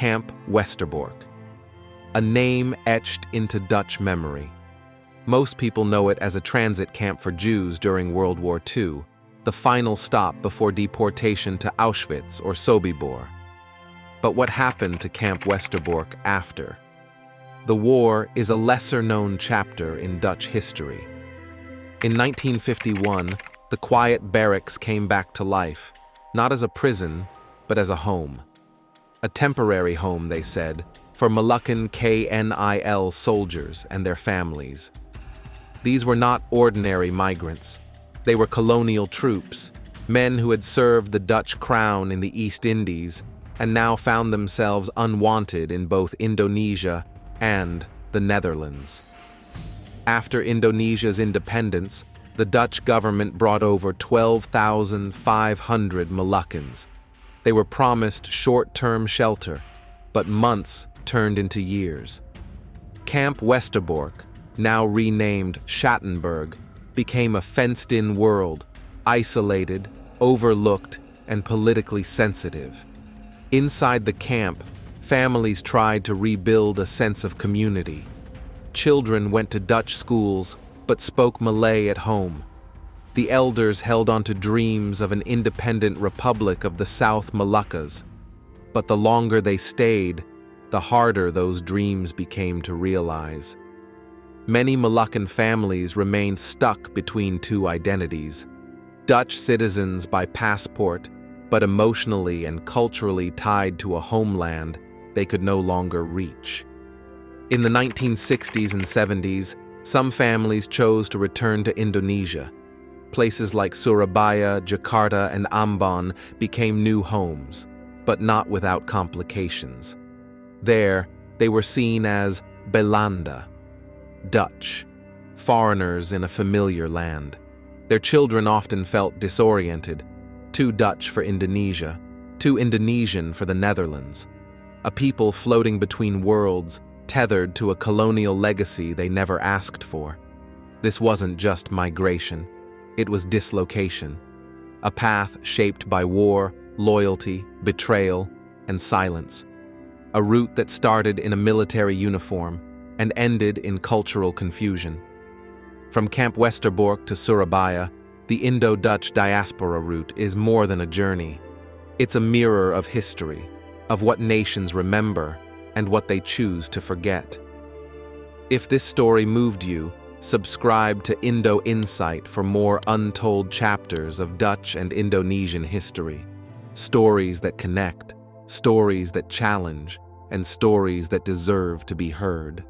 Camp Westerbork, a name etched into Dutch memory. Most people know it as a transit camp for Jews during World War II, the final stop before deportation to Auschwitz or Sobibor. But what happened to Camp Westerbork after? The war is a lesser-known chapter in Dutch history. In 1951, the quiet barracks came back to life, not as a prison, but as a home. A temporary home, they said, for Moluccan KNIL soldiers and their families. These were not ordinary migrants. They were colonial troops, men who had served the Dutch crown in the East Indies and now found themselves unwanted in both Indonesia and the Netherlands. After Indonesia's independence, the Dutch government brought over 12,500 Moluccans. They were promised short-term shelter, but months turned into years. Camp Westerbork, now renamed Schattenberg, became a fenced-in world, isolated, overlooked, and politically sensitive. Inside the camp, families tried to rebuild a sense of community. Children went to Dutch schools, but spoke Malay at home. The elders held on to dreams of an independent republic of the South Moluccas. But the longer they stayed, the harder those dreams became to realize. Many Moluccan families remained stuck between two identities: Dutch citizens by passport, but emotionally and culturally tied to a homeland they could no longer reach. In the 1960s and 70s, some families chose to return to Indonesia. Places like Surabaya, Jakarta, and Ambon became new homes, but not without complications. There, they were seen as Belanda, Dutch, foreigners in a familiar land. Their children often felt disoriented, too Dutch for Indonesia, too Indonesian for the Netherlands. A people floating between worlds, tethered to a colonial legacy they never asked for. This wasn't just migration, it was dislocation, a path shaped by war, loyalty, betrayal, and silence. A route that started in a military uniform and ended in cultural confusion. From Camp Westerbork to Surabaya, the Indo-Dutch diaspora route is more than a journey. It's a mirror of history, of what nations remember and what they choose to forget. If this story moved you, subscribe to Indo Insight for more untold chapters of Dutch and Indonesian history. Stories that connect, stories that challenge, and stories that deserve to be heard.